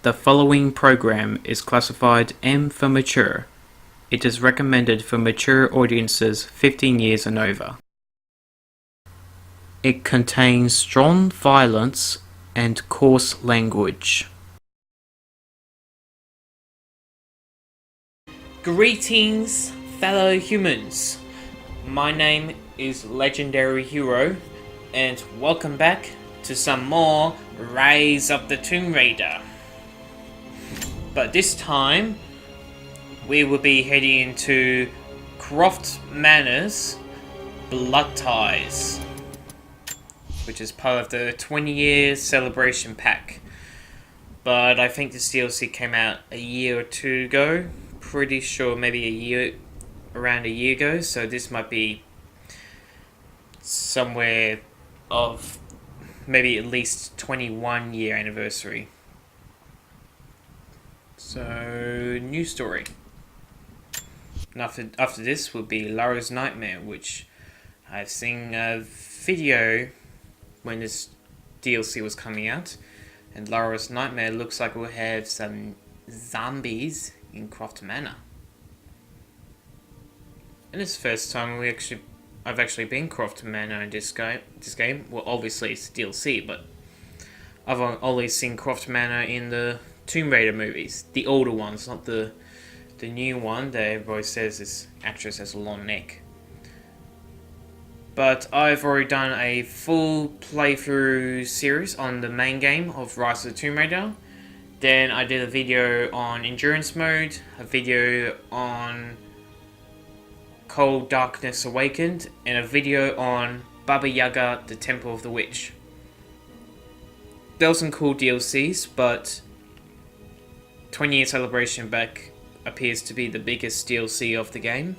The following program is classified M for mature. It is recommended for mature audiences 15 years and over. It contains strong violence and coarse language. Greetings, fellow humans. My name is Legendary Hero, and welcome back to some more Rise of the Tomb Raider. But this time, we will be heading into Croft Manor's Blood Ties, which is part of the 20-year celebration pack. But I think this DLC came out a year or two ago. Pretty sure maybe around a year ago. So this might be somewhere of maybe at least 21 year anniversary. So, new story. And after this will be Lara's Nightmare, which I've seen a video when this DLC was coming out. And Lara's Nightmare looks like we'll have some zombies in Croft Manor. And it's the first time I've actually been Croft Manor in this game. Well, obviously it's DLC, but I've always seen Croft Manor in the Tomb Raider movies, the older ones, not the new one that everybody says this actress has a long neck. But I've already done a full playthrough series on the main game of Rise of the Tomb Raider. Then I did a video on Endurance Mode, a video on Cold Darkness Awakened, and a video on Baba Yaga, the Temple of the Witch. There were some cool DLCs, but 20-year celebration back appears to be the biggest DLC of the game.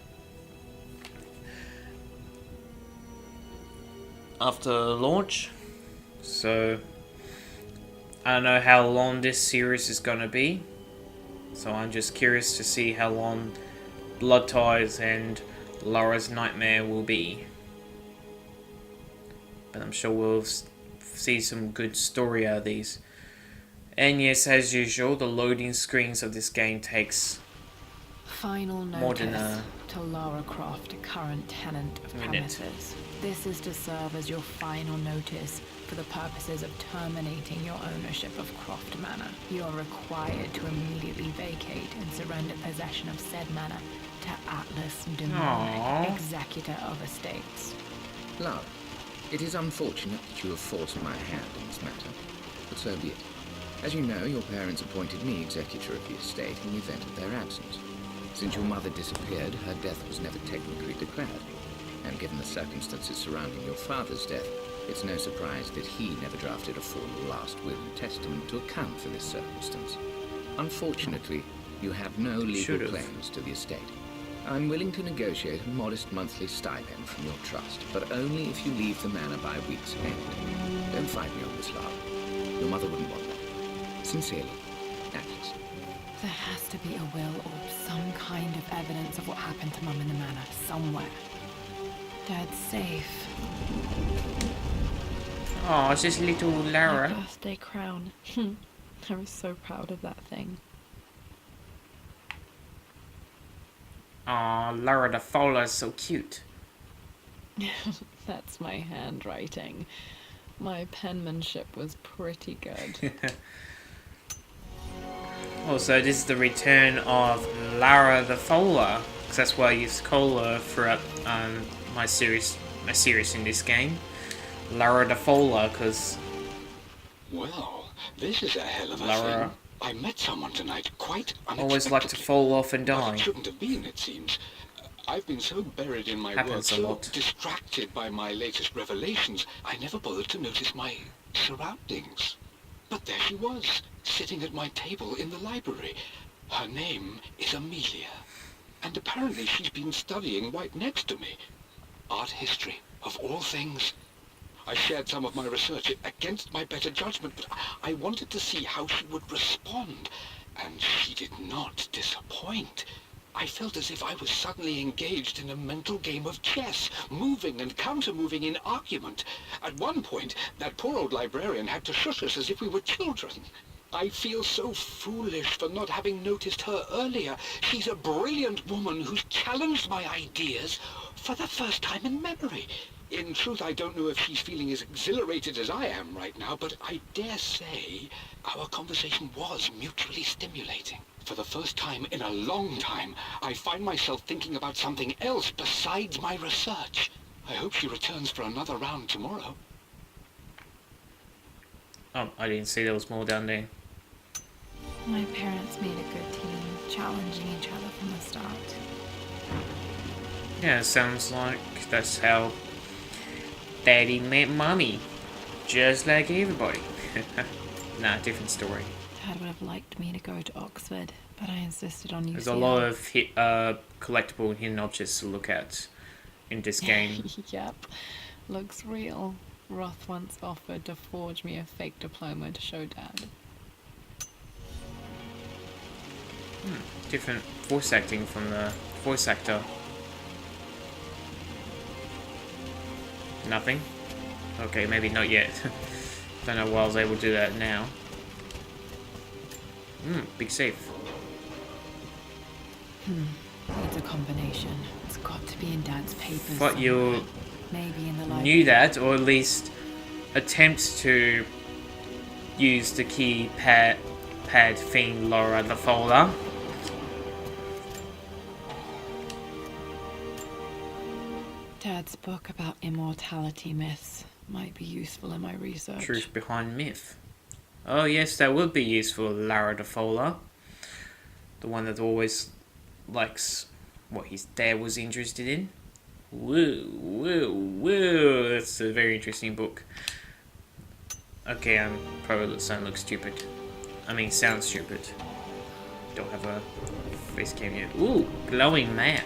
After launch. So I don't know how long this series is going to be. So I'm just curious to see how long Blood Ties and Lara's Nightmare will be. But I'm sure we'll see some good story out of these. And yes, as usual, the loading screens of this game takes Final more than notice to Lara Croft, current tenant of premises. This is to serve as your final notice for the purposes of terminating your ownership of Croft Manor. You are required to immediately vacate and surrender possession of said manor to Atlas Demonic, executor of estates. Lara, it is unfortunate that you have forced my hand in this matter, but so be it. As you know, your parents appointed me executor of the estate in the event of their absence. Since your mother disappeared, her death was never technically declared. And given the circumstances surrounding your father's death, it's no surprise that he never drafted a full last will and testament to account for this circumstance. Unfortunately, you have no legal claims to the estate. I'm willing to negotiate a modest monthly stipend from your trust, but only if you leave the manor by week's end. Don't fight me on this, Lara. Your mother wouldn't want that. Sincerely, Atlas. There has to be a will or some kind of evidence of what happened to Mum in the manor somewhere. Dad's safe. Oh, it's just little Lara. My birthday crown. I was so proud of that thing. Oh, Lara The Falla is so cute. That's my handwriting. My penmanship was pretty good. Also, this is the return of Lara The Falla, because that's why I use Cola throughout my series in this game. Lara The Falla, because Well, this is a hell of a Lara thing. I met someone tonight, quite unexpectedly. always like to fall off and Well, die. it shouldn't have been, it seems. I've been so buried in my work, Happens a so lot. distracted by my latest revelations, I never bothered to notice my surroundings. But there she was, sitting at my table in the library. Her name is Amelia. And apparently she's been studying right next to me. Art history, of all things. I shared some of my research against my better judgment, but I wanted to see how she would respond. And she did not disappoint. I felt as if I was suddenly engaged in a mental game of chess, moving and counter-moving in argument. At one point, that poor old librarian had to shush us as if we were children. I feel so foolish for not having noticed her earlier. She's a brilliant woman who's challenged my ideas for the first time in memory. In truth, I don't know if she's feeling as exhilarated as I am right now, but I dare say our conversation was mutually stimulating. For the first time in a long time, I find myself thinking about something else besides my research. I hope she returns for another round tomorrow. Oh, I didn't see there was more down there. My parents made a good team, challenging each other from the start. Yeah, it sounds like that's how Daddy met Mummy. Just like everybody. Nah, different story. Dad would have liked me to go to Oxford, but I insisted on UCL. There's a lot of collectible and hidden objects to look at in this game. Yep, looks real. Roth once offered to forge me a fake diploma to show Dad. Different voice acting from the voice actor. Nothing? Okay, maybe not yet. Don't know why I was able to do that now. Big safe. Needs a combination. It's got to be in Dad's papers. But you maybe in the library. knew that, or at least attempt to use the keypad thing, Lara The Falla. Dad's book about immortality myths might be useful in my research. Truth behind myth. Oh yes, that would be useful, Lara The Falla. The one that always likes what his dad was interested in. Woo. That's a very interesting book. Okay, I'm probably starting to look stupid. I mean, sound stupid. Don't have a face cam yet. Ooh, glowing map.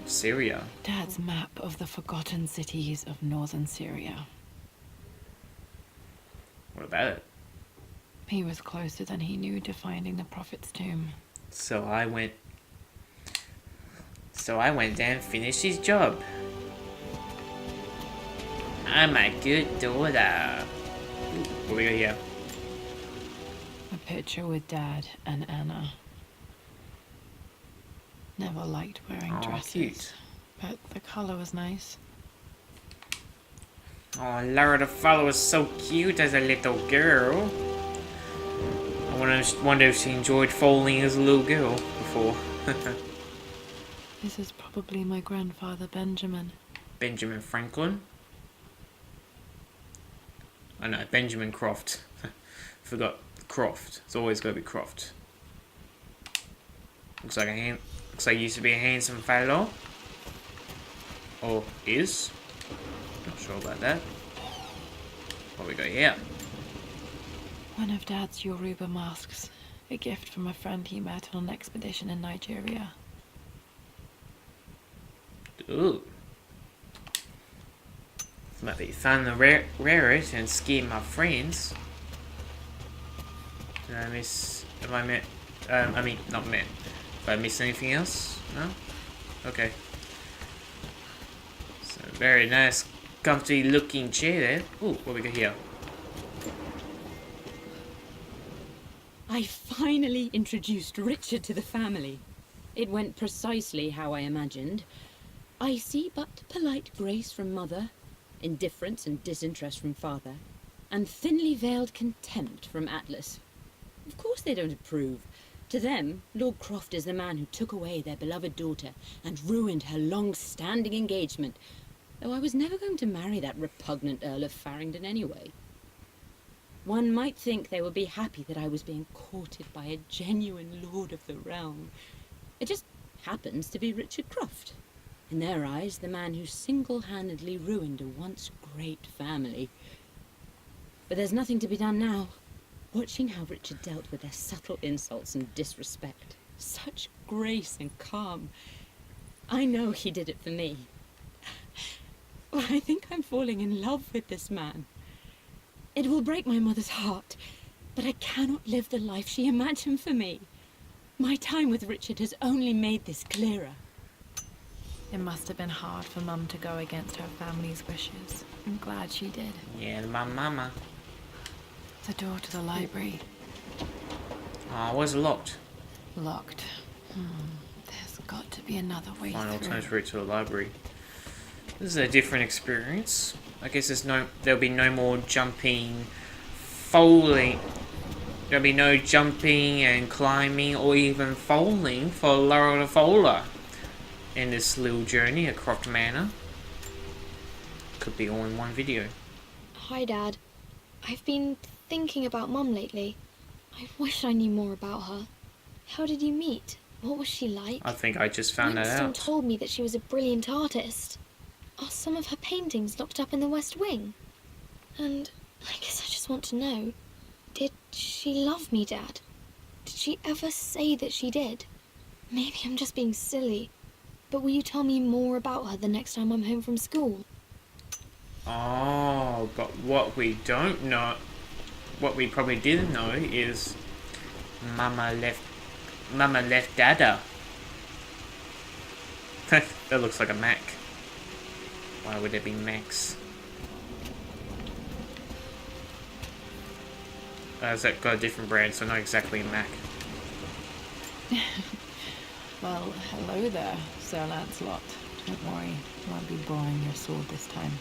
Syria. Dad's map of the forgotten cities of northern Syria. What about it? He was closer than he knew to finding the prophet's tomb. So I went down and finished his job. I'm a good daughter. Ooh, what we got here? A picture with Dad and Anna. Never liked wearing dresses, cute. but the colour was nice. Oh, Lara The Falla was so cute as a little girl. I wonder if she enjoyed falling as a little girl before. This is probably my grandfather, Benjamin. Benjamin Franklin? I know, Benjamin Croft. Forgot Croft. It's always got to be Croft. Looks like he used to be a handsome fellow. Or is. Not sure about that. What we got here? One of Dad's Yoruba masks. A gift from a friend he met on an expedition in Nigeria. Ooh. Might be fun to wear it and scare my friends. Did I miss... Have I met... I mean, not met. Did I miss anything else? No? Okay. So, very nice, comfy looking chair there. Ooh, what we got here? I finally introduced Richard to the family. It went precisely how I imagined. I see but polite grace from mother, indifference and disinterest from father, and thinly veiled contempt from Atlas. Of course they don't approve. To them, Lord Croft is the man who took away their beloved daughter and ruined her long-standing engagement, though I was never going to marry that repugnant Earl of Farringdon anyway. One might think they would be happy that I was being courted by a genuine lord of the realm. It just happens to be Richard Croft. In their eyes, the man who single-handedly ruined a once great family. But there's nothing to be done now. Watching how Richard dealt with their subtle insults and disrespect. Such grace and calm. I know he did it for me. Well, I think I'm falling in love with this man. It will break my mother's heart, but I cannot live the life she imagined for me. My time with Richard has only made this clearer. It must have been hard for Mum to go against her family's wishes. I'm glad she did. Yeah, my mama. The door to the library. Ah, where's it locked? Locked. There's got to be another way Find through. alternative route to the library. This is a different experience. I guess there'll be no more jumping, falling. There'll be no jumping and climbing or even falling for Lara The Falla in this little journey at Croft Manor. Could be all in one video. Hi, Dad. I've been thinking about Mum lately. I wish I knew more about her. How did you meet? What was she like? I think I just found that Winston out. told me that she was a brilliant artist. Are some of her paintings locked up in the West Wing? And I guess I just want to know, did she love me, Dad? Did she ever say that she did? Maybe I'm just being silly, but will you tell me more about her the next time I'm home from school? Oh, but what we don't know, what we probably didn't know is Mama left Dada. That looks like a Mac. Why would it be Max? Has that got a different brand, so not exactly a Mac. Well, hello there, Sir Lancelot. Don't worry, I won't be borrowing your sword this time.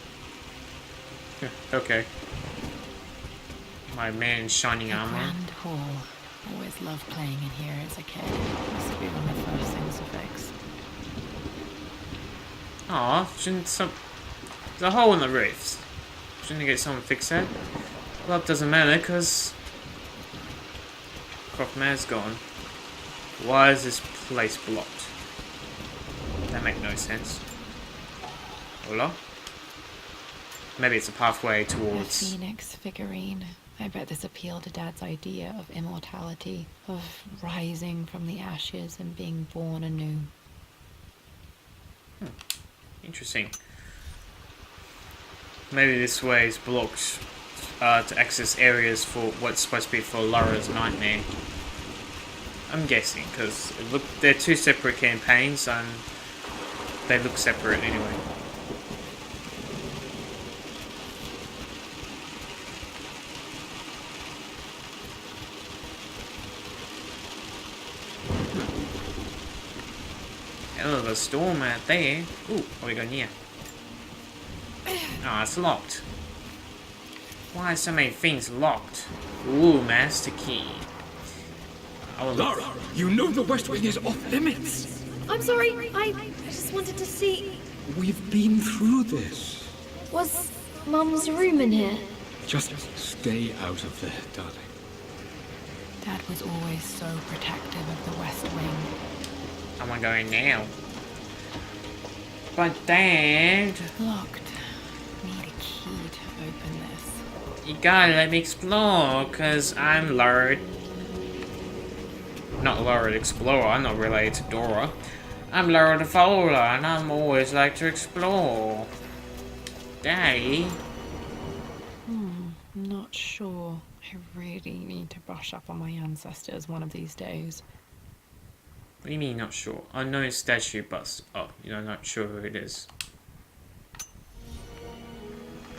Okay. My man in shining The armor. Grand Hall. Always loved playing in here as a kid. Must be one of the first things to fix. Aw, shouldn't some... There's a hole in the roofs. Shouldn't you get someone to fix that? Well, it doesn't matter, because... Croft Manor's gone. Why is this place blocked? That makes no sense. Hola? Maybe it's a pathway The towards... Phoenix figurine. I bet this appealed to Dad's idea of immortality, of rising from the ashes and being born anew. Interesting. Maybe this way is blocked to access areas for what's supposed to be for Lara's nightmare. I'm guessing, because they're two separate campaigns and they look separate anyway. Hell of a storm out there. Ooh, what we got here? Oh, it's locked. Why are so many things locked? Ooh, master key. I will look. Lara, you know the West Wing is off limits. I'm sorry, I just wanted to see... We've been through this. Was Mum's room in here? Just stay out of there, darling. Dad was always so protective of the West Wing. I'm gonna go in now. But Dad, Locked. Need a key to open this. you gotta let me explore, cause I'm Lord. Not Lara the Explorer, I'm not related to Dora. I'm Lara The Falla, and I'm always like to explore. Daddy? Not sure. I really need to brush up on my ancestors one of these days. What do you mean not sure? Unknown statue bust. Oh, you're not sure who it is.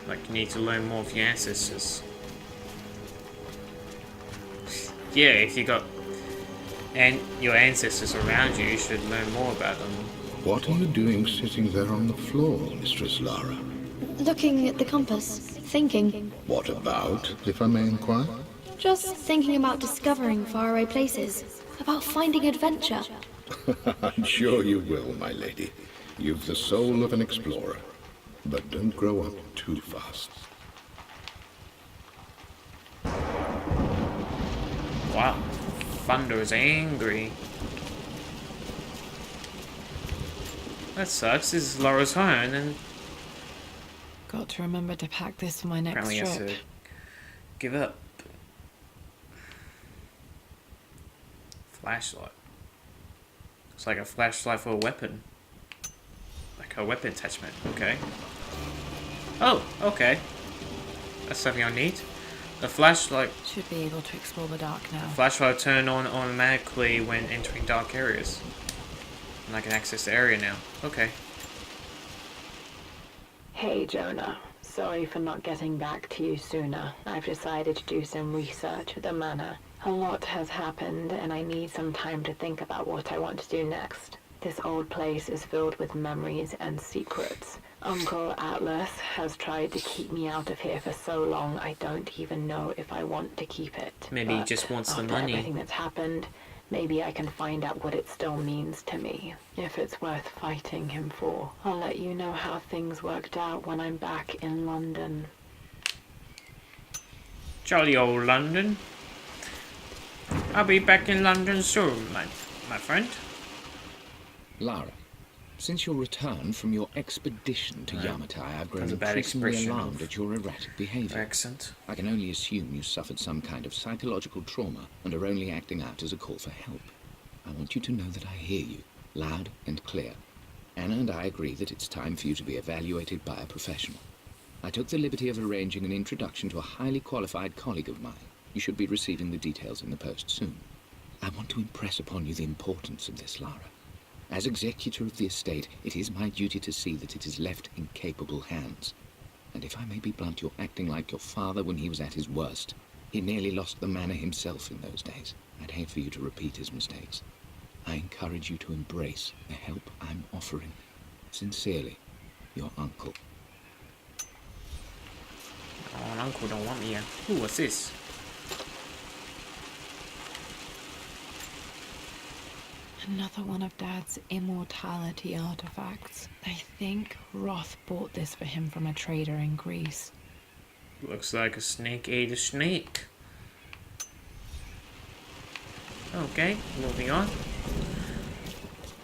Like, you need to learn more of your ancestors. Yeah, if you got... and your ancestors around you, you should learn more about them. What are you doing sitting there on the floor, Mistress Lara? Looking at the compass, thinking. What about, if I may inquire? Just thinking about discovering faraway places, about finding adventure. I'm sure you will, my lady. You've the soul of an explorer. But don't grow up too fast. Wow. Thunder's angry. That sucks. This is Lara's home, and Got to remember to pack this for my next apparently has trip. to give up. Flashlight. It's like a flashlight for a weapon. Like a weapon attachment. Okay. Oh, okay. That's something I need. The flashlight. Should be able to explore the dark now. Flashlight will turn on automatically when entering dark areas. And I can access the area now. Okay. Hey, Jonah. Sorry for not getting back to you sooner. I've decided to do some research at the manor. A lot has happened, and I need some time to think about what I want to do next. This old place is filled with memories and secrets. Uncle Atlas has tried to keep me out of here for so long, I don't even know if I want to keep it. Maybe he just wants the after money. everything that's happened, maybe I can find out what it still means to me. If it's worth fighting him for. I'll let you know how things worked out when I'm back in London. Jolly old London. I'll be back in London soon, my friend. Lara, since your return from your expedition to Yamatai, I've grown That's a bad increasingly expression alarmed of at your erratic behavior. Accent. I can only assume you suffered some kind of psychological trauma and are only acting out as a call for help. I want you to know that I hear you, loud and clear. Anna and I agree that it's time for you to be evaluated by a professional. I took the liberty of arranging an introduction to a highly qualified colleague of mine. You should be receiving the details in the post soon. I want to impress upon you the importance of this, Lara. As executor of the estate, it is my duty to see that it is left in capable hands. And if I may be blunt, you're acting like your father when he was at his worst. He nearly lost the manor himself in those days. I'd hate for you to repeat his mistakes. I encourage you to embrace the help I'm offering. Sincerely, your uncle. Oh, an uncle don't want me here. Ooh, what's this? Another one of Dad's immortality artifacts. I think Roth bought this for him from a trader in Greece. Looks like a snake ate a snake. Okay, moving on.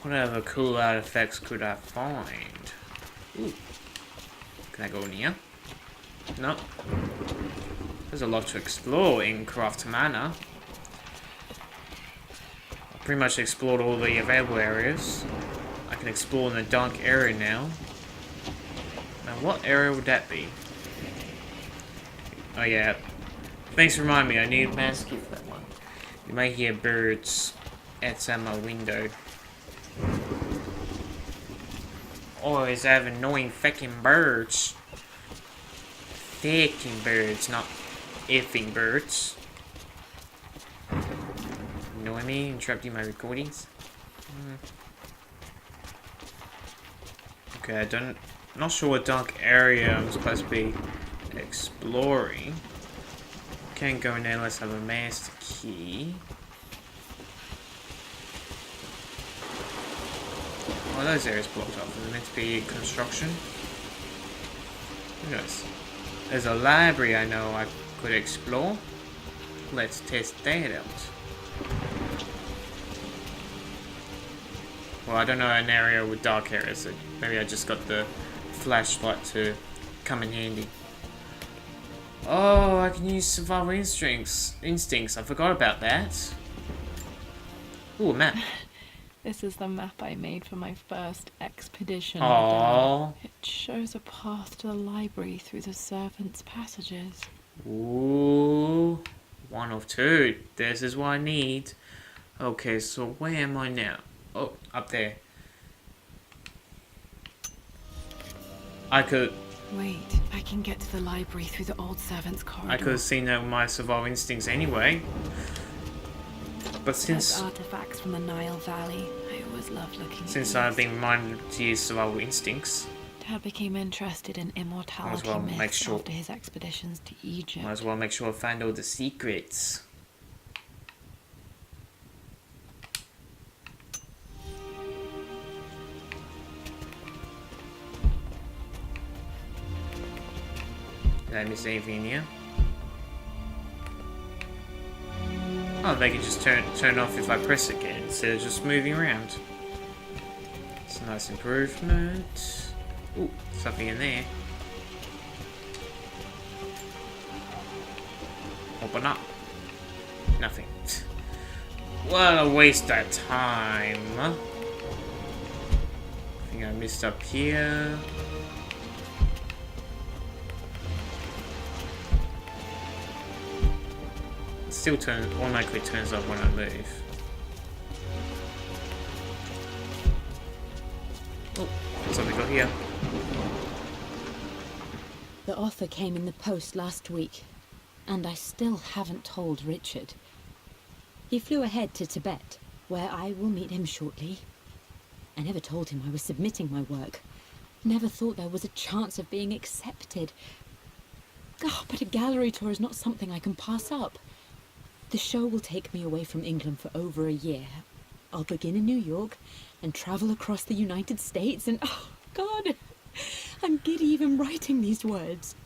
What other cool artifacts could I find? Ooh. Can I go near? No. There's a lot to explore in Croft Manor. I've pretty much explored all the available areas. I can explore in the dark area now. Now, what area would that be? Oh yeah. Thanks for reminding me, I need a mask key for that one. You may hear birds outside my window. Always have annoying fucking birds. Fucking birds, not effing birds. Annoy me, interrupting my recordings. Okay, not sure what dark area I'm supposed to be exploring. Can't go in there unless I have a master key. Oh, those areas blocked off. Is it meant to be construction? Who knows? There's a library I know I could explore. Let's test that out. Well, I don't know an area with dark areas, so maybe I just got the flashlight to come in handy. Oh, I can use survival instincts. I forgot about that. Ooh, a map. This is the map I made for my first expedition. Aww. It shows a path to the library through the servants' passages. Ooh. One of two. This is what I need. Okay, so where am I now? Oh, up there. I could... Wait, I can get to the library through the old servants' corridor. I could have seen that with my survival instincts anyway. But since... There's artifacts from the Nile Valley. I always loved looking at Since these. I've been reminded to use survival instincts, Dad became interested in immortality well make myths sure- after his expeditions to Egypt. might as well make sure I find all the secrets. Did I miss anything here? Oh, they can just turn off if I press it again instead of just moving around. It's a nice improvement. Ooh, something in there. Open up. Nothing. What a waste of time. I think I missed up here. Still automatically turns off when I move. Oh, what's have we got here? The offer came in the post last week, and I still haven't told Richard. He flew ahead to Tibet, where I will meet him shortly. I never told him I was submitting my work. Never thought there was a chance of being accepted. Oh, but a gallery tour is not something I can pass up. The show will take me away from England for over a year. I'll begin in New York and travel across the United States and... oh, God! I'm giddy even writing these words.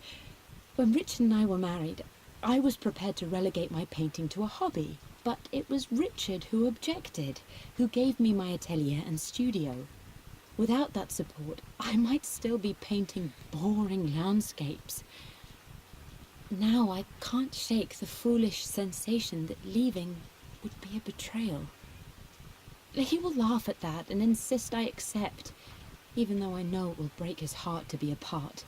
When Richard and I were married, I was prepared to relegate my painting to a hobby. But it was Richard who objected, who gave me my atelier and studio. Without that support, I might still be painting boring landscapes. Now I can't shake the foolish sensation that leaving would be a betrayal. He will laugh at that and insist I accept, even though I know it will break his heart to be apart.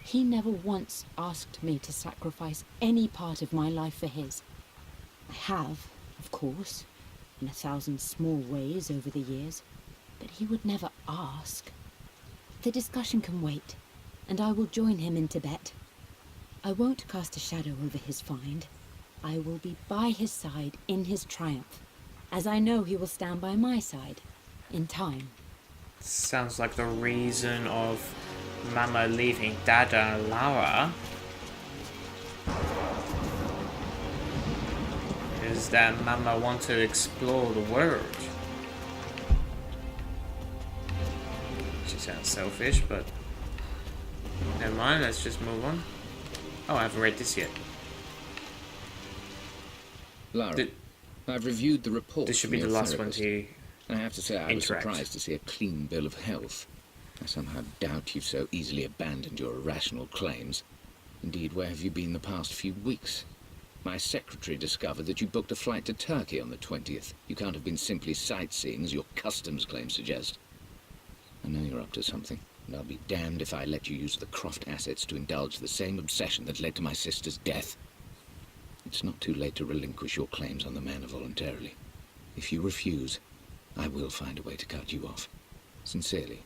He never once asked me to sacrifice any part of my life for his. I have, of course, in 1,000 small ways over the years, but he would never ask. The discussion can wait, and I will join him in Tibet. I won't cast a shadow over his find. I will be by his side in his triumph, as I know he will stand by my side, in time. Sounds like the reason of Mama leaving Dada and Lara is that Mama wants to explore the world. She sounds selfish, but never mind, let's just move on. Oh, I haven't read this yet. Lara, I've reviewed the report. This should be from the your last one therapist. to I have to say I was interact. surprised to see a clean bill of health. I somehow doubt you've so easily abandoned your irrational claims. Indeed, where have you been the past few weeks? My secretary discovered that you booked a flight to Turkey on the 20th. You can't have been simply sightseeing, as your customs claims suggest. I know you're up to something, and I'll be damned if I let you use the Croft assets to indulge the same obsession that led to my sister's death. It's not too late to relinquish your claims on the manor voluntarily. If you refuse, I will find a way to cut you off. Sincerely,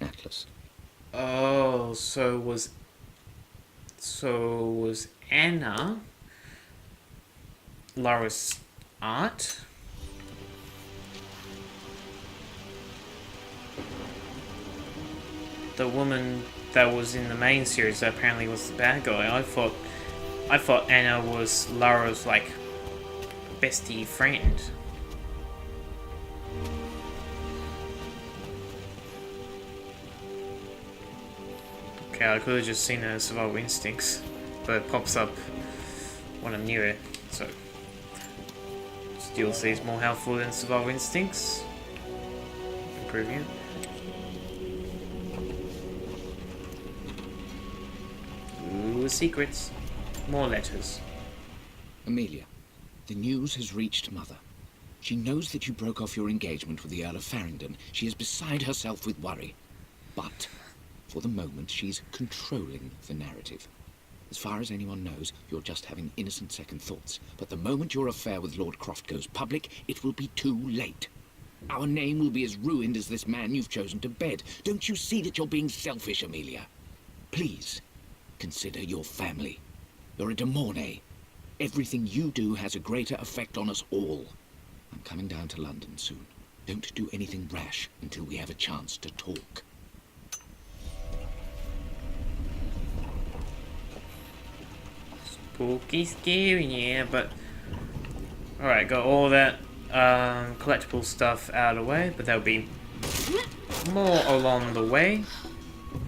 Atlas. Oh, so was Anna Lara's aunt? The woman that was in the main series that apparently was the bad guy. I thought Anna was Lara's like bestie friend. Okay, I could have just seen her survival instincts, but it pops up when I'm near it, so DLC is more helpful than survival instincts. Improving it. Ooh, secrets. More letters. Amelia, the news has reached Mother. She knows that you broke off your engagement with the Earl of Farringdon. She is beside herself with worry. But, for the moment, she's controlling the narrative. As far as anyone knows, you're just having innocent second thoughts. But the moment your affair with Lord Croft goes public, it will be too late. Our name will be as ruined as this man you've chosen to bed. Don't you see that you're being selfish, Amelia? Please, consider your family. You're a de Mornay. Everything you do has a greater effect on us all. I'm coming down to London soon. Don't do anything rash until we have a chance to talk. Spooky, scary, yeah, but... Alright, got all that collectible stuff out of the way, but there'll be more along the way.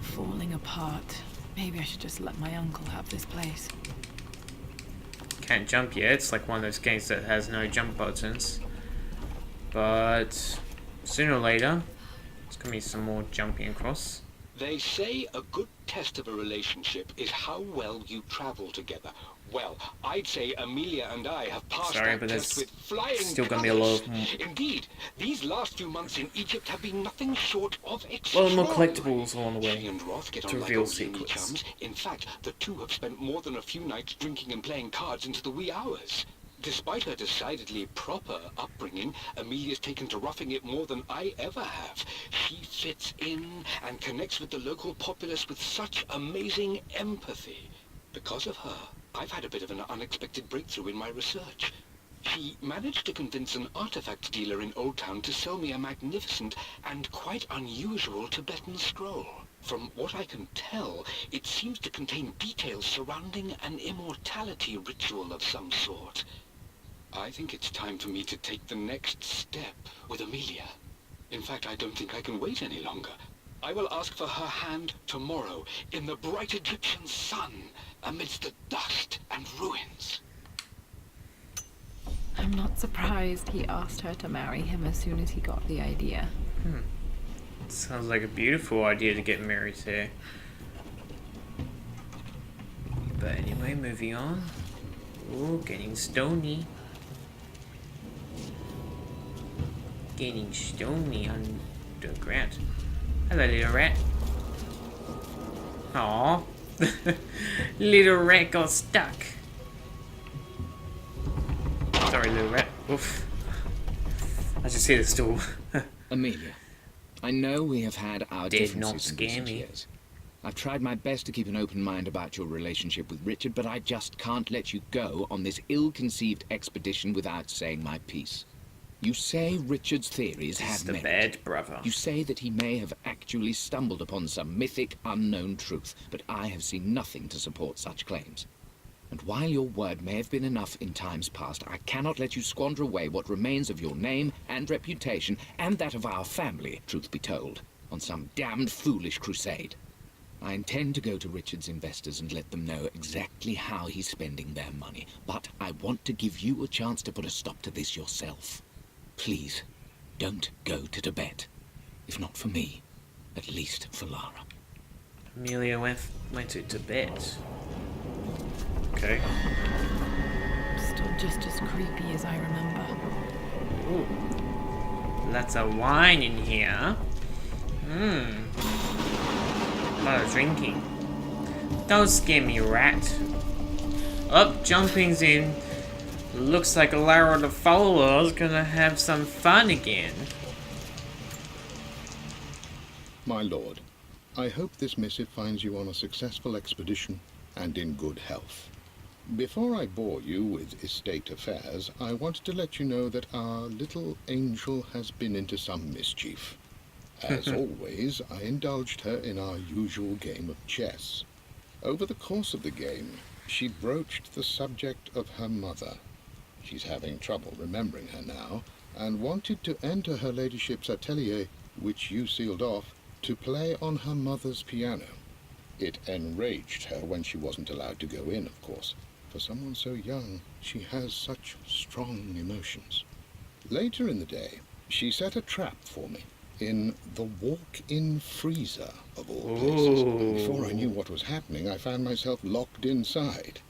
Falling apart. Maybe I should just let my uncle have this place. Can't jump yet, it's like one of those games that has no jump buttons. But sooner or later, there's gonna be some more jumping across. They say a good test of a relationship is how well you travel together. Well, I'd say Amelia and I have passed that but test there's with flying still gonna be a lot of colours. Indeed, these last few months in Egypt have been nothing short of Well, extraordinary. more collectibles along the way She and Roth get to on like reveal old uni secrets. chums. In fact, the two have spent more than a few nights drinking and playing cards into the wee hours. Despite her decidedly proper upbringing, Amelia's taken to roughing it more than I ever have. She fits in and connects with the local populace with such amazing empathy. Because of her, I've had a bit of an unexpected breakthrough in my research. She managed to convince an artifact dealer in Old Town to sell me a magnificent and quite unusual Tibetan scroll. From what I can tell, it seems to contain details surrounding an immortality ritual of some sort. I think it's time for me to take the next step with Amelia. In fact, I don't think I can wait any longer. I will ask for her hand tomorrow in the bright Egyptian sun amidst the dust and ruins. I'm not surprised he asked her to marry him as soon as he got the idea. Sounds like a beautiful idea to get married to. But anyway, moving on. Ooh, getting stony. Getting stony on the ground. Hello, little rat. Aww. Little rat got stuck. Sorry, little rat. Oof. I just hit a stool. Amelia, I know we have had our Did not differences in scare recent me. years. I've tried my best to keep an open mind about your relationship with Richard, but I just can't let you go on this ill-conceived expedition without saying my piece. You say Richard's theories This have is the merit. bad brother. You say that he may have actually stumbled upon some mythic, unknown truth, but I have seen nothing to support such claims. And while your word may have been enough in times past, I cannot let you squander away what remains of your name and reputation, and that of our family, truth be told, on some damned foolish crusade. I intend to go to Richard's investors and let them know exactly how he's spending their money, but I want to give you a chance to put a stop to this yourself. Please, don't go to Tibet. If not for me, at least for Lara. Amelia went to Tibet. Okay. Still just as creepy as I remember. Ooh. Lots of wine in here. A lot of drinking. Don't scare me, rat. Up, jumping's in. Looks like Lara The Falla is gonna have some fun again. My lord, I hope this missive finds you on a successful expedition and in good health. Before I bore you with estate affairs, I wanted to let you know that our little angel has been into some mischief. As always, I indulged her in our usual game of chess. Over the course of the game, she broached the subject of her mother. She's having trouble remembering her now, and wanted to enter her ladyship's atelier, which you sealed off, to play on her mother's piano. It enraged her when she wasn't allowed to go in, of course. For someone so young, she has such strong emotions. Later in the day, she set a trap for me in the walk-in freezer, of all places. And before I knew what was happening, I found myself locked inside.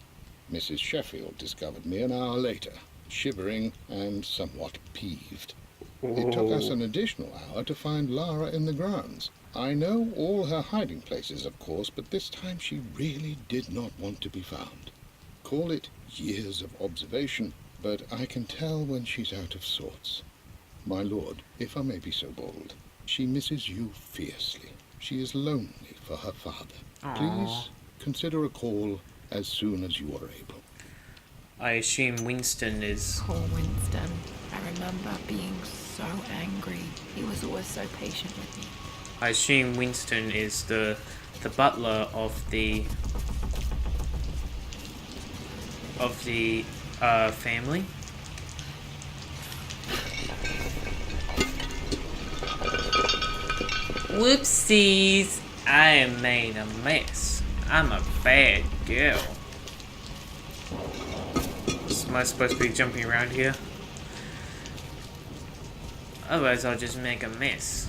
Mrs. Sheffield discovered me an hour later, shivering and somewhat peeved. It took us an additional hour to find Lara in the grounds. I know all her hiding places, of course, but this time she really did not want to be found. Call it years of observation, but I can tell when she's out of sorts. My lord, if I may be so bold, she misses you fiercely. She is lonely for her father. Please consider a call as soon as you are able. I assume Winston is... Poor Winston. I remember being so angry. He was always so patient with me. I assume Winston is the butler of the family. Whoopsies! I made a mess. I'm a bad girl. Am I supposed to be jumping around here? Otherwise I'll just make a mess.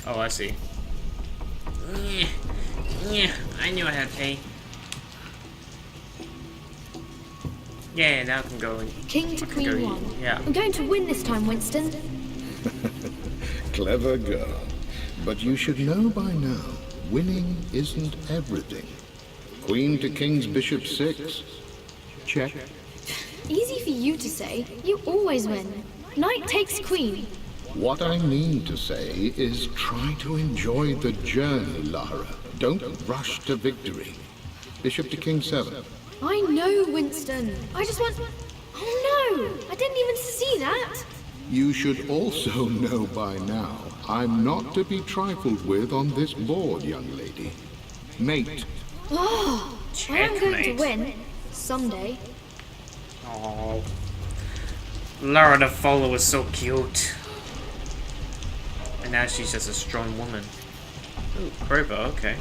Oh, I see. Yeah, I knew I had pay. Yeah, now I can go in. King to Queen 1. Yeah. I'm going to win this time, Winston. Clever girl. But you should know by now, winning isn't everything. Queen to King's Bishop 6. Check. Easy for you to say. You always win. Knight takes queen. What I mean to say is try to enjoy the journey, Lara. Don't rush to victory. Bishop to king 7. I know, Winston. I just want... Oh no! I didn't even see that! You should also know by now, I'm not to be trifled with on this board, young lady. Mate. Oh, I am going to Checkmate. win. Someday. Oh, Lara the Falla was so cute. And now she's just a strong woman. Ooh, crowbar, okay.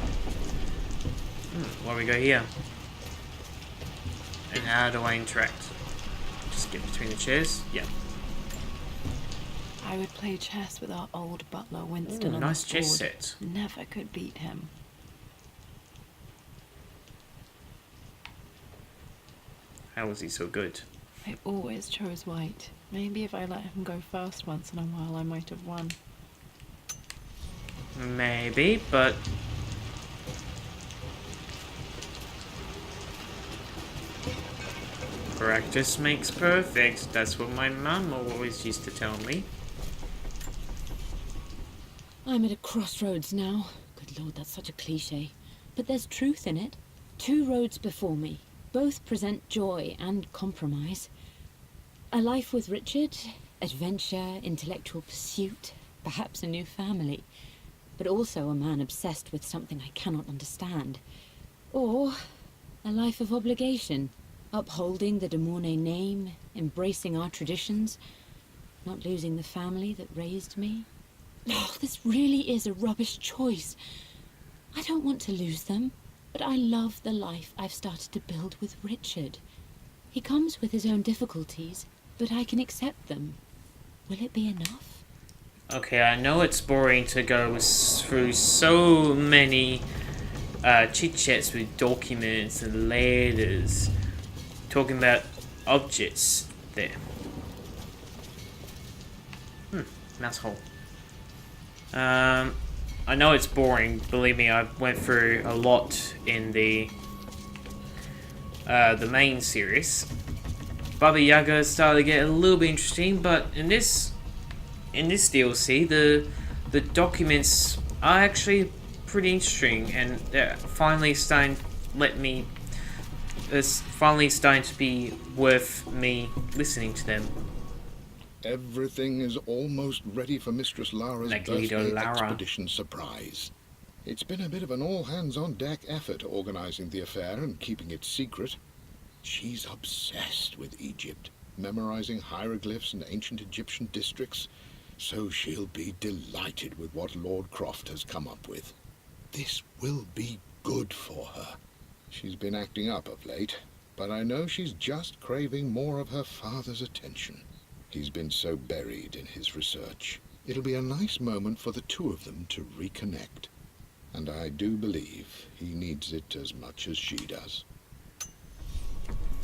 What do we got here? And how do I interact? Just get between the chairs? Yeah. I would play chess with our old butler Winston Ooh, on nice the board. chess set. Never could beat him. How was he so good? I always chose white. Maybe if I let him go first once in a while, I might have won. Maybe, but... practice makes perfect. That's what my mum always used to tell me. I'm at a crossroads now. Good lord, that's such a cliche. But there's truth in it. 2 roads before me. Both present joy and compromise. A life with Richard, adventure, intellectual pursuit, perhaps a new family. But also a man obsessed with something I cannot understand. Or a life of obligation, upholding the de Mornay name, embracing our traditions, not losing the family that raised me. Oh, this really is a rubbish choice. I don't want to lose them, but I love the life I've started to build with Richard. He comes with his own difficulties, but I can accept them. Will it be enough? Okay, I know it's boring to go through so many chit-chats with documents and letters, talking about objects there. Mouse hole. I know it's boring, believe me, I went through a lot in the main series. Baba Yaga started to get a little bit interesting, but in this DLC, the documents are actually pretty interesting, and they're finally starting to be worth me listening to them. Everything is almost ready for Mistress Lara's Like birthday Lido Lara. expedition surprise. It's been a bit of an all-hands-on-deck effort organising the affair and keeping it secret. She's obsessed with Egypt, memorising hieroglyphs and ancient Egyptian districts, so she'll be delighted with what Lord Croft has come up with. This will be good for her. She's been acting up of late, but I know she's just craving more of her father's attention. He's been so buried in his research. It'll be a nice moment for the two of them to reconnect. And I do believe he needs it as much as she does.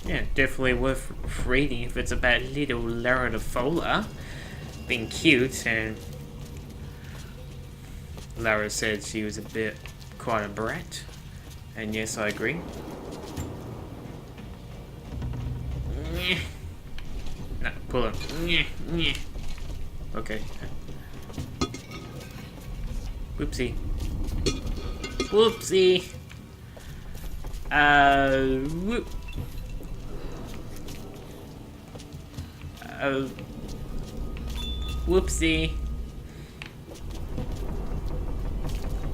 Yeah, definitely worth reading if it's about little Lara the Falla being cute, and Lara said she was quite a brat, and yes, I agree. No, pull him. Okay. Whoopsie. Whoopsie. Whoop. Whoopsie.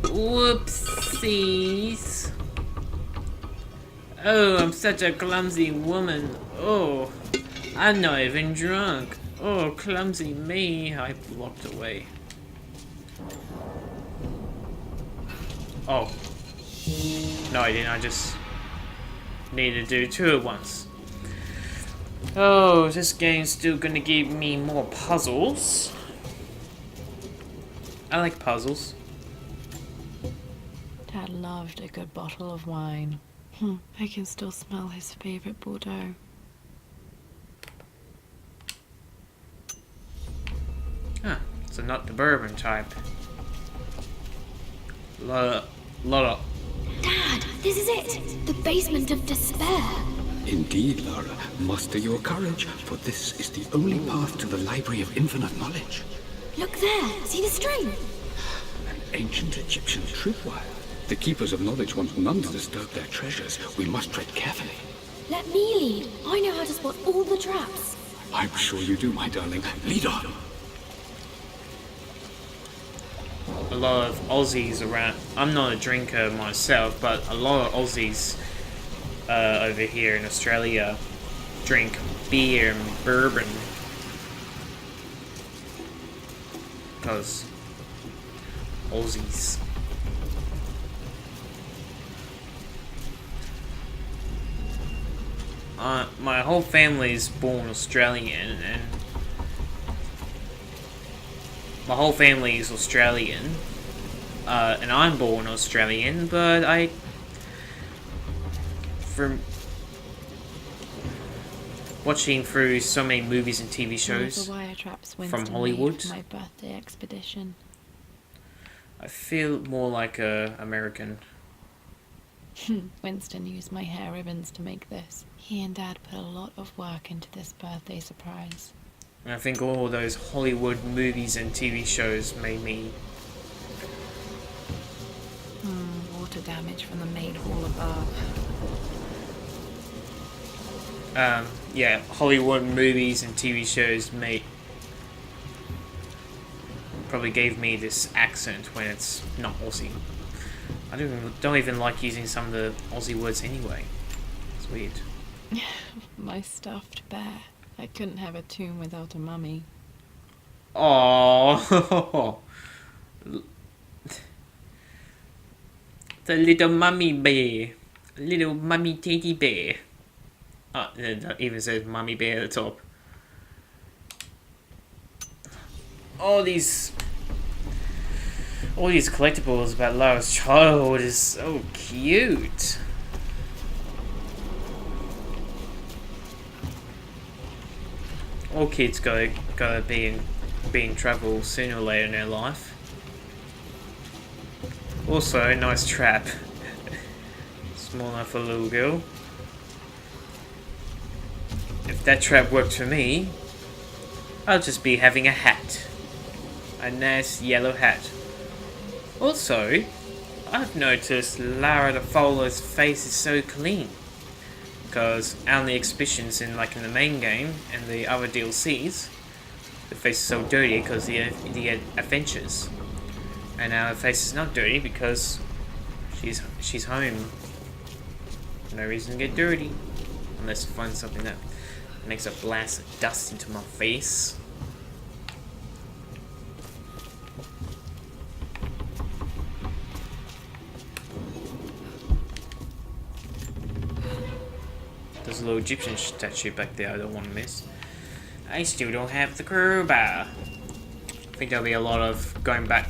Whoopsies. Oh, I'm such a clumsy woman. Oh, I'm not even drunk. Oh, clumsy me. I walked away. Oh. No, I didn't. I just needed to do 2 at once. Oh, this game's still gonna give me more puzzles. I like puzzles. Dad loved a good bottle of wine. I can still smell his favorite Bordeaux. Huh, so not the bourbon type. Lot of... Dad, this is it! The basement of despair. Indeed, Lara. Muster your courage, for this is the only path to the Library of Infinite Knowledge. Look there! See the string? An ancient Egyptian tripwire. The Keepers of Knowledge want none to disturb their treasures. We must tread carefully. Let me lead. I know how to spot all the traps. I'm sure you do, my darling. Lead on. A lot of Aussies around. I'm not a drinker myself, but a lot of Aussies over here in Australia drink beer and bourbon. Because Aussies. My whole family is born Australian, and my whole family is Australian, and I'm born Australian, but from watching through so many movies and TV shows The wire traps from Winston Hollywood, made for my birthday expedition. I feel more like a American. Winston used my hair ribbons to make this. He and Dad put a lot of work into this birthday surprise. And I think all those Hollywood movies and TV shows made me... Water damage from the main hall above. Yeah, Hollywood movies and TV shows probably gave me this accent when it's not Aussie. I don't even like using some of the Aussie words anyway. It's weird. My stuffed bear. I couldn't have a tomb without a mummy. Oh, the little mummy bear, little mummy teddy bear. Oh, it even says mummy bear at the top. All these collectibles about Lara's childhood is so cute. All kids gotta be in trouble sooner or later in their life. Also, nice trap. Small enough for a little girl. If that trap worked for me, I'll just be having a hat. A nice yellow hat. Also, I've noticed Lara The Falla's face is so clean. Because out in the exhibitions in the main game and the other DLCs, the face is so dirty because the adventures. And now her face is not dirty because she's home. No reason to get dirty. Unless you find something that makes a blast of dust into my face. There's a little Egyptian statue back there I don't want to miss. I still don't have the crowbar. I think there'll be a lot of going back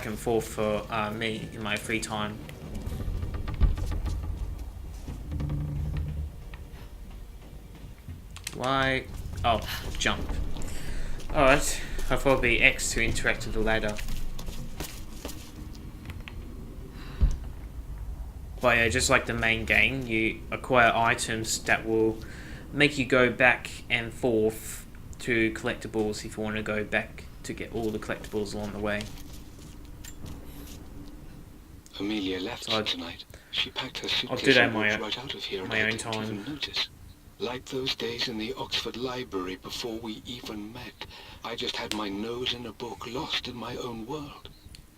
and forth for me in my free time. Why? Oh, jump. Alright, I thought it'd be X to interact with the ladder. But yeah, just like the main game, you acquire items that will make you go back and forth to collectibles if you want to go back to get all the collectibles along the way. Amelia left tonight. She packed her I'll suitcase do that and walked my right out of here, and own I didn't time. even notice. Like those days in the Oxford Library before we even met, I just had my nose in a book, lost in my own world.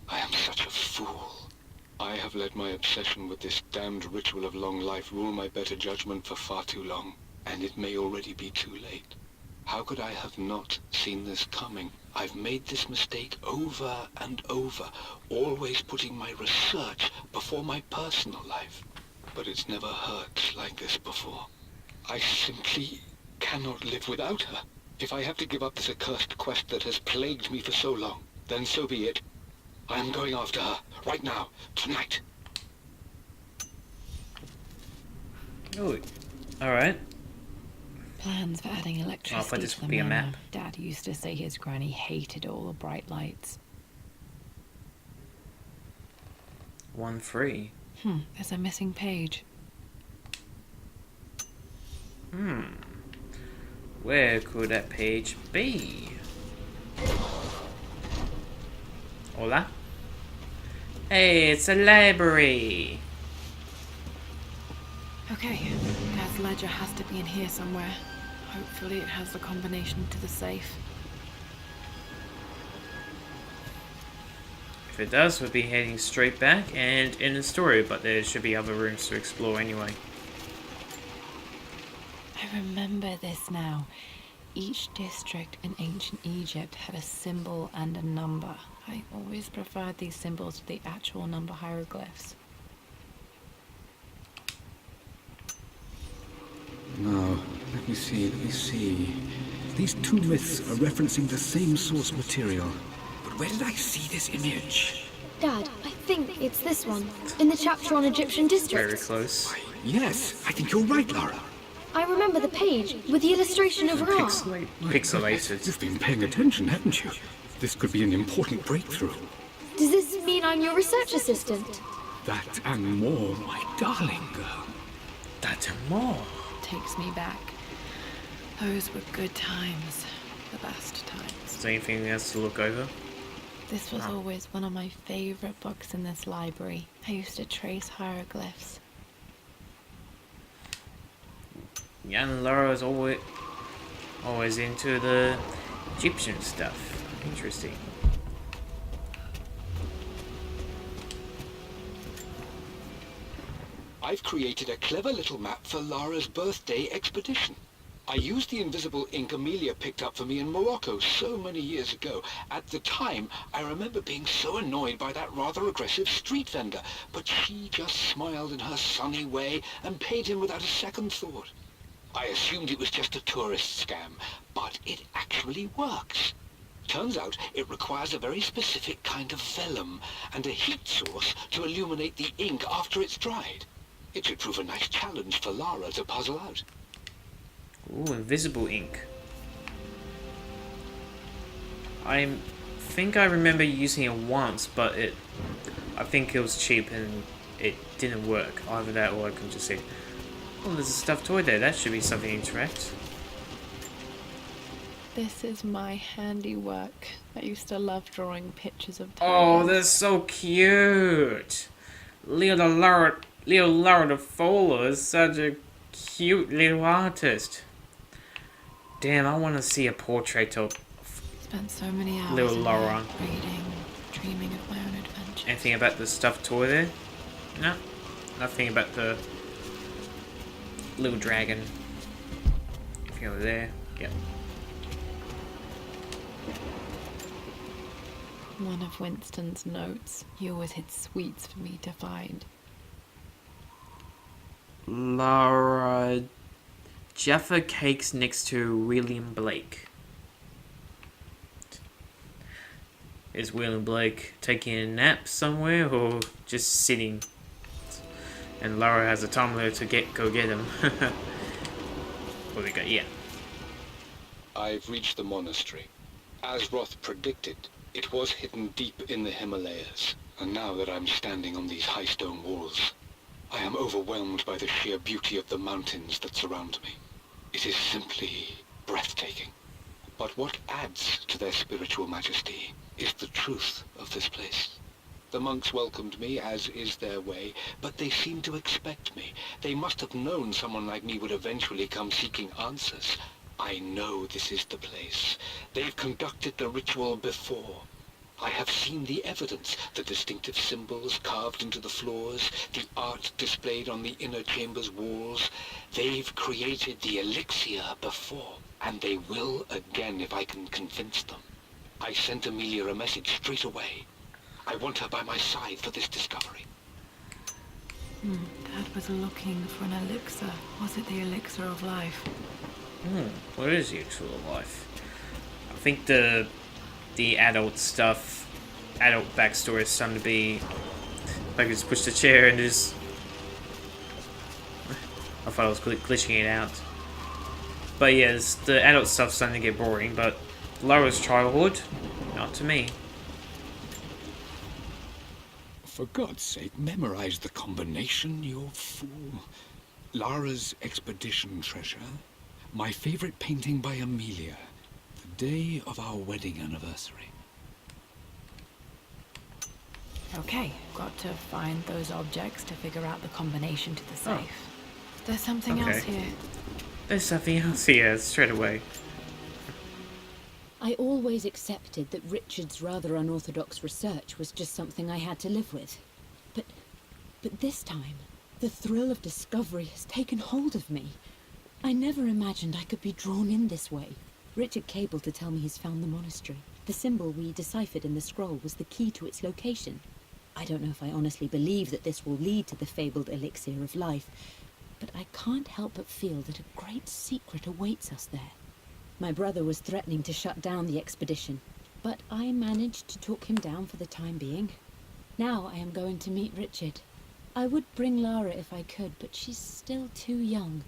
I am such a fool. I have let my obsession with this damned ritual of long life rule my better judgment for far too long, and it may already be too late. How could I have not seen this coming? I've made this mistake over and over, always putting my research before my personal life. But it's never hurt like this before. I simply cannot live without her. If I have to give up this accursed quest that has plagued me for so long, then so be it. I am going after her, right now, tonight. Oh, alright. Plans for adding electricity I thought this to would the be a manor. map. Dad used to say his granny hated all the bright lights. 1-3. There's a missing page. Where could that page be? Hola? Hey, it's a library! Okay, Dad's ledger has to be in here somewhere. Hopefully it has the combination to the safe. If it does, we'll be heading straight back and in the story, but there should be other rooms to explore anyway. I remember this now. Each district in ancient Egypt had a symbol and a number. I always preferred these symbols to the actual number hieroglyphs. Now, let me see. These two myths are referencing the same source material. But where did I see this image? Dad, I think it's this one, in the chapter on Egyptian Very districts. close. Yes, I think you're right, Lara. I remember the page with the illustration of Ra. Pixelated. You've been paying attention, haven't you? This could be an important breakthrough. Does this mean I'm your research assistant? That and more, my darling girl. That and more. Takes me back. Those were good times. The best times. Is there anything else to look over? This was always one of my favorite books in this library. I used to trace hieroglyphs. Young Laura's always into the Egyptian stuff. Interesting. I've created a clever little map for Lara's birthday expedition. I used the invisible ink Amelia picked up for me in Morocco so many years ago. At the time, I remember being so annoyed by that rather aggressive street vendor, but she just smiled in her sunny way and paid him without a second thought. I assumed it was just a tourist scam, but it actually works. Turns out it requires a very specific kind of vellum and a heat source to illuminate the ink after it's dried. It should prove a nice challenge for Lara to puzzle out. Ooh, invisible ink. I think I remember using it once, but I think it was cheap and it didn't work. Either that or I can just say, oh, there's a stuffed toy there. That should be something to interact. This is my handiwork. I used to love drawing pictures of Oh, tigers. that's so cute. Lara The Falla is such a cute little artist. Damn, I want to see a portrait of Spent so many hours little in Lara. there reading, dreaming of my own adventures. Anything about the stuffed toy there? No. Nothing about the little dragon. Anything over there? Yep. One of Winston's notes. He always hid sweets for me to find. Lara Jaffa cakes next to William Blake. Is William Blake taking a nap somewhere or just sitting? And Lara has a tumbler to go get him. What we got? Yeah. I've reached the monastery. As Roth predicted, it was hidden deep in the Himalayas. And now that I'm standing on these high stone walls, I am overwhelmed by the sheer beauty of the mountains that surround me. It is simply breathtaking. But what adds to their spiritual majesty is the truth of this place. The monks welcomed me, as is their way, but they seemed to expect me. They must have known someone like me would eventually come seeking answers. I know this is the place. They've conducted the ritual before. I have seen the evidence, the distinctive symbols carved into the floors, the art displayed on the inner chamber's walls. They've created the elixir before, and they will again if I can convince them. I sent Amelia a message straight away. I want her by my side for this discovery. Dad was looking for an elixir. Was it the elixir of life? What is the actual life? I think the adult stuff, adult backstory is starting to be. I could just push the chair and just. I thought I was glitching it out. But yes, the adult stuff's starting to get boring. But Lara's childhood, not to me. For God's sake, memorize the combination, you fool. Lara's expedition treasure. My favorite painting by Amelia. The day of our wedding anniversary. Okay, got to find those objects to figure out the combination to the safe. There's something else here. There's something else here straight away. I always accepted that Richard's rather unorthodox research was just something I had to live with. But this time, the thrill of discovery has taken hold of me. I never imagined I could be drawn in this way. Richard cabled to tell me he's found the monastery. The symbol we deciphered in the scroll was the key to its location. I don't know if I honestly believe that this will lead to the fabled elixir of life, but I can't help but feel that a great secret awaits us there. My brother was threatening to shut down the expedition, but I managed to talk him down for the time being. Now I am going to meet Richard. I would bring Lara if I could, but she's still too young.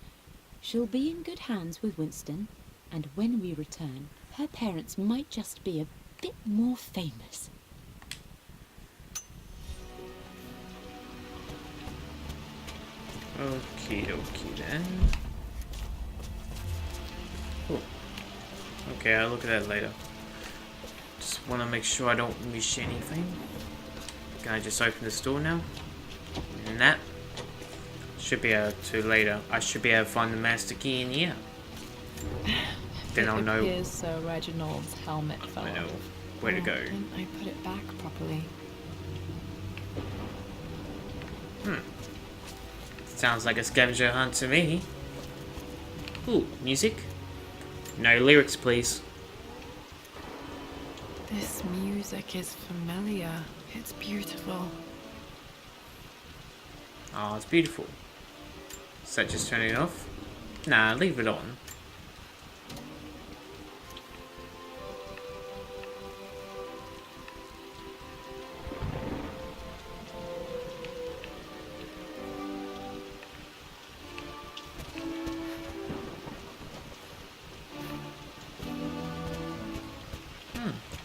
She'll be in good hands with Winston, and when we return, her parents might just be a bit more famous. Okie dokie then. Cool. Okay, I'll look at that later. Just want to make sure I don't miss anything. Can I just open this door now? Nah. Should be able to later. I should be able to find the master key in here. Then I'll know. It appears Sir Reginald's helmet fell I know off. where to go. Didn't I put it back properly? Sounds like a scavenger hunt to me. Ooh, music? No lyrics, please. This music is familiar. It's beautiful. Oh, it's beautiful. So just turn it off? Nah, leave it on.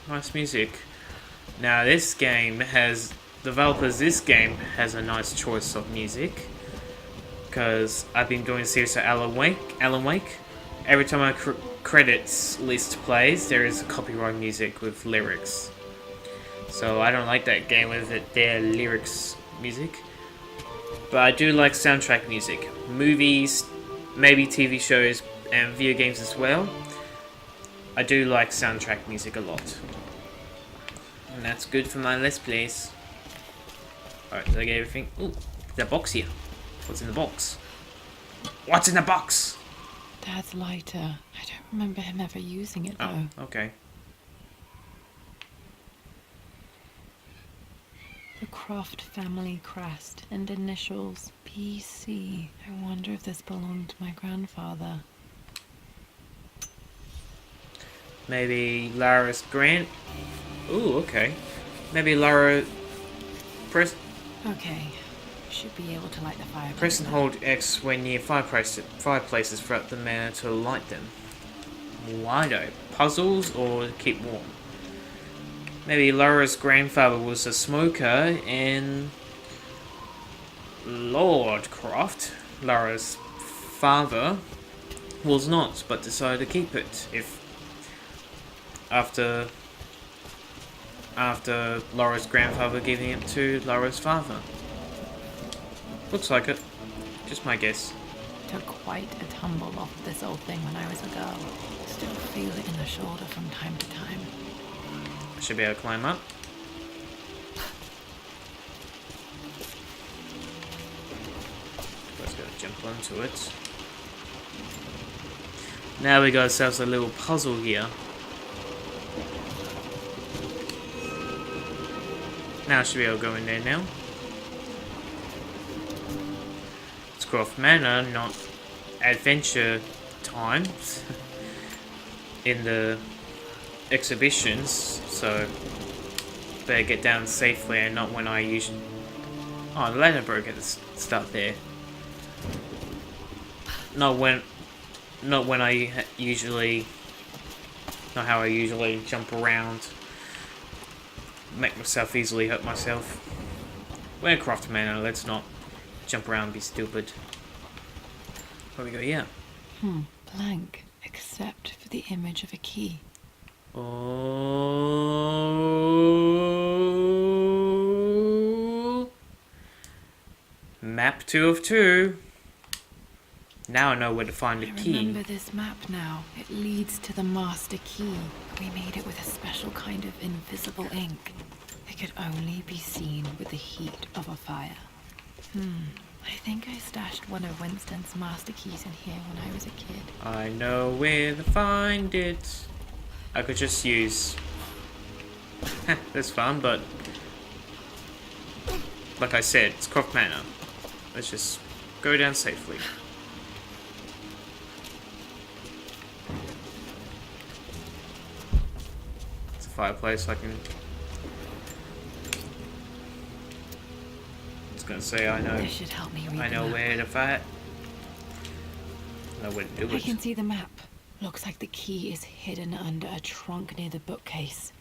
Nice music. Now this game has this game has a nice choice of music, because I've been doing a series of Alan Wake. Every time a credits list plays, there is copyright music with lyrics. So I don't like that game with their lyrics music, but I do like soundtrack music, movies, maybe TV shows, and video games as well. I do like soundtrack music a lot. And that's good for my Let's Plays. Alright, did I get everything? Ooh, there's a box here. What's in the box? What's in the box? Dad's lighter. I don't remember him ever using it though. Oh, okay. The Croft family crest and initials PC. I wonder if this belonged to my grandfather. Maybe Lara's Ooh, okay. Maybe Lara... Okay. Should be able to light the fireplace. Press and hold X when near fireplaces throughout the manor to light them. Why though? Puzzles or keep warm? Maybe Lara's grandfather was a smoker and Lord Croft, Lara's father, was not, but decided to keep it after Laura's grandfather giving it to Laura's father. Looks like it. Just my guess. Took quite a tumble off this old thing when I was a girl. Still feel it in the shoulder from time to time. I should be able to climb up. Let's go jump onto it. Now we got ourselves a little puzzle here. Now I should be able to go in there now. It's Croft Manor, not Adventure Times in the exhibitions, so better get down safely and not when I usually... Oh, the ladder broke at the start there. Not how I usually jump around. Make myself easily hurt myself. We're Croft Manor, let's not jump around and be stupid. Where we go here? Blank, except for the image of a key. Oh. Map 2 of 2. Now I know where to find the I key. remember this map now. It leads to the master key. We made it with a special kind of invisible ink. It could only be seen with the heat of a fire. I think I stashed one of Winston's master keys in here when I was a kid. I know where to find it. I could just use... That's fun, but... Like I said, it's Croft Manor. Let's just go down safely. It's a fireplace, I can... I was gonna say, I know... This should help me read I the know map. where to fight. I know where to do I it. can see the map. Looks like the key is hidden under a trunk near the bookcase.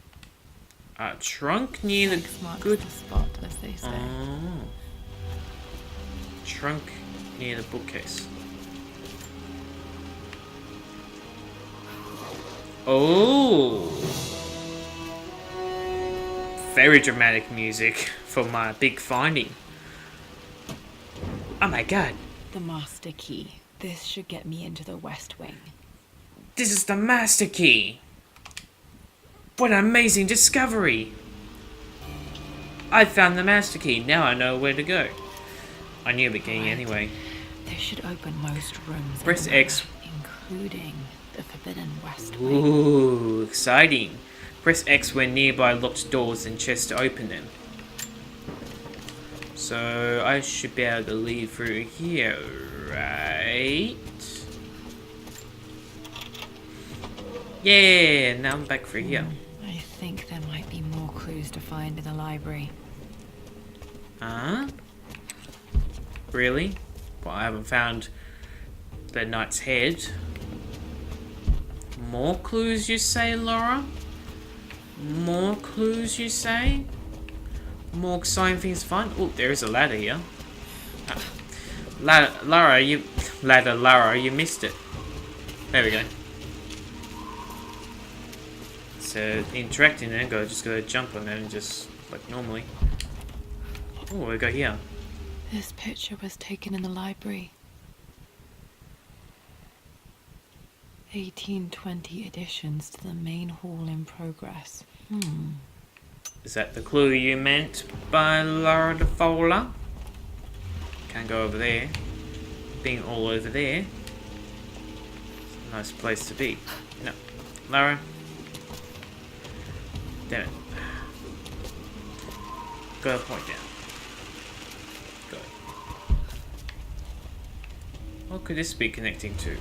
A trunk near the X marks good... the spot, as they say. Oh. Trunk near the bookcase. Oh. Very dramatic music for my big finding. Oh my god. The master key. This should get me into the West Wing. This is the master key. What an amazing discovery. I found the master key. Now I know where to go. I knew the beginning anyway. This should open most rooms. in Press the map, X. including the Forbidden West Wing. Ooh, exciting. Press X when nearby locked doors and chests to open them. So I should be able to leave through here, right? Yeah, now I'm back through here. I think there might be more clues to find in the library. Huh? Really? Well, I haven't found the knight's head. More clues, you say, Laura? More clues, you say? More exciting things to find? Oh, there is a ladder here. Lara, you missed it. There we go. So interacting there, just gotta jump on it and just like normally. Oh, we go here. This picture was taken in the library. 1820 additions to the main hall in progress. Is that the clue you meant by Lara The Falla? Can't go over there. Being all over there. It's a nice place to be. No. Lara. Damn it. Go point down. Go. What could this be connecting to?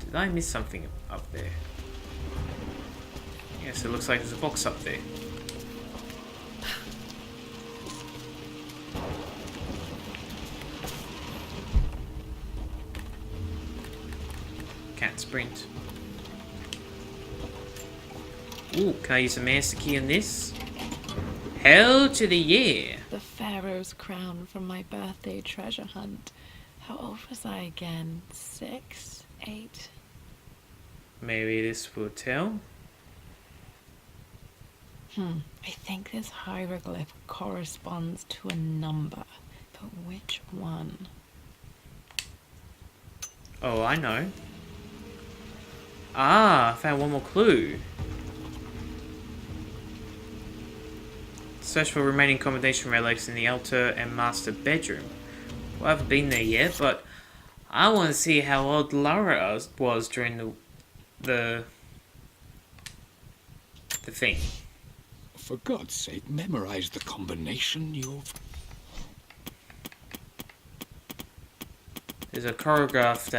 Did I miss something up there? Yes, it looks like there's a box up there. Can't sprint. Ooh, can I use the master key on this? Hell to the yeah! The Pharaoh's crown from my birthday treasure hunt. How old was I again? 6? 8? Maybe this will tell. I think this hieroglyph corresponds to a number, but which one? Oh, I know. Ah, I found one more clue. Search for remaining combination relics in the altar and master bedroom. Well, I haven't been there yet, but I want to see how old Lara was during the thing. For God's sake, memorize the combination you've... There's a choreograph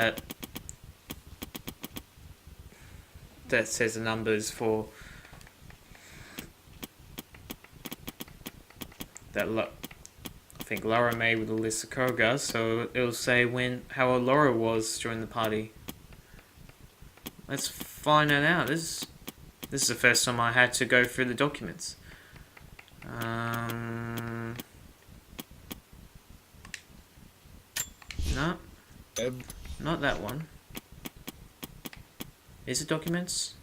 that says the numbers for that. I think Lara made with a list of choreographs, so it'll say how old Lara was during the party. Let's find that out. This is the first time I had to go through the documents. No, Ev- not that one. Is it documents?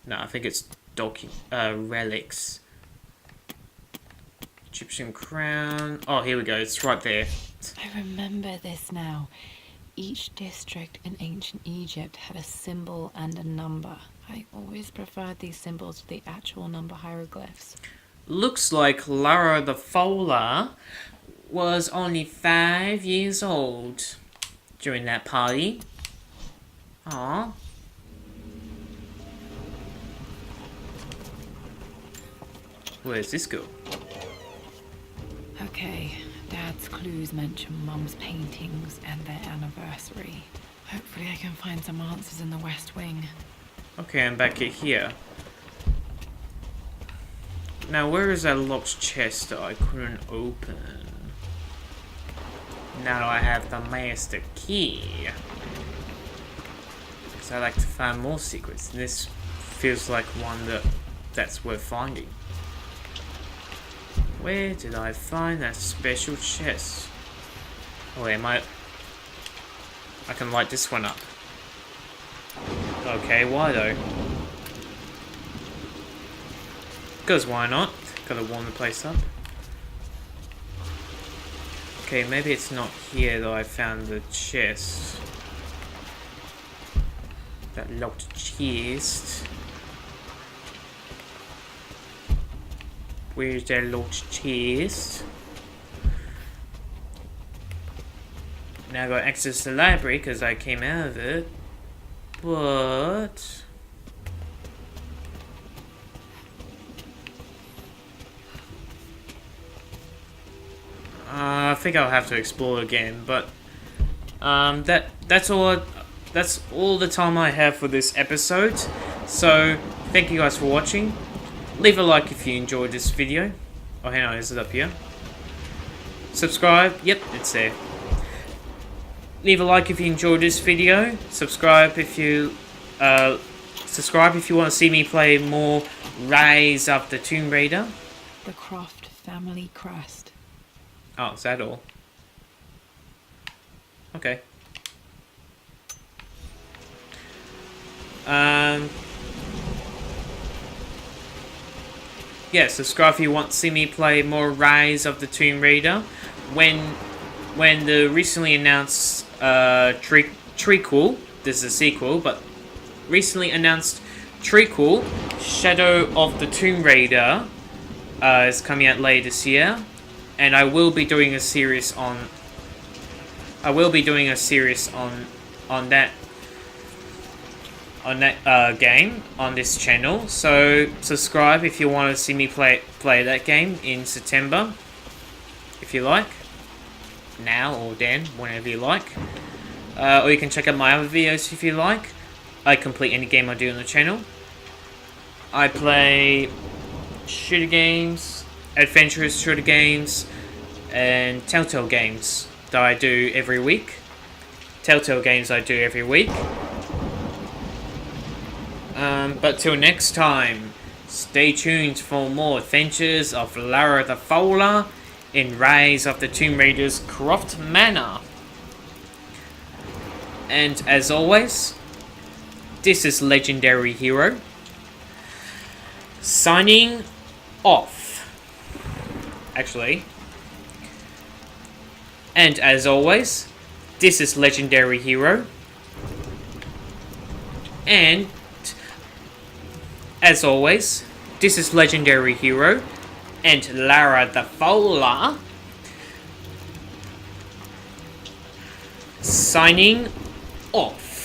No, I think it's relics. Egyptian crown. Oh, here we go. It's right there. I remember this now. Each district in ancient Egypt had a symbol and a number. I always preferred these symbols to the actual number hieroglyphs. Looks like Lara The Falla was only 5 years old during that party. Aww. Where's this go? Okay, Dad's clues mention Mum's paintings and their anniversary. Hopefully I can find some answers in the West Wing. Okay, I'm back at here. Now, where is that locked chest that I couldn't open? Now I have the master key. Because I like to find more secrets. And this feels like one that's worth finding. Where did I find that special chest? Oh wait, I can light this one up. Okay, why though? Because why not? Gotta warm the place up. Okay, maybe it's not here that I found the chest. That locked chest. Where's that locked chest? Now I got access to the library because I came out of it. But I think I'll have to explore again. But that's all the time I have for this episode. So thank you guys for watching. Leave a like if you enjoyed this video. Oh, hang on, is it up here? Subscribe. Yep, it's there. Leave a like if you enjoyed this video. Subscribe if you want to see me play more Rise of the Tomb Raider. The Croft family crest. Oh, is that all? Okay. Yeah, subscribe if you want to see me play more Rise of the Tomb Raider. When the recently announced trequel, this is a sequel, but recently announced trequel, Shadow of the Tomb Raider, is coming out later this year, and I will be doing a series on that game on this channel. So subscribe if you want to see me play that game in September, if you like, now or then, whenever you like. Or you can check out my other videos if you like. I complete any game I do on the channel. I play shooter games, adventurous shooter games, and Telltale games that I do every week. But till next time, stay tuned for more adventures of Lara The Falla in Rise of the Tomb Raider's Croft Manor. And as always, this is Legendary Hero, signing off. Actually. And as always, this is Legendary Hero. And as always, this is Legendary Hero and Lara The Falla signing off.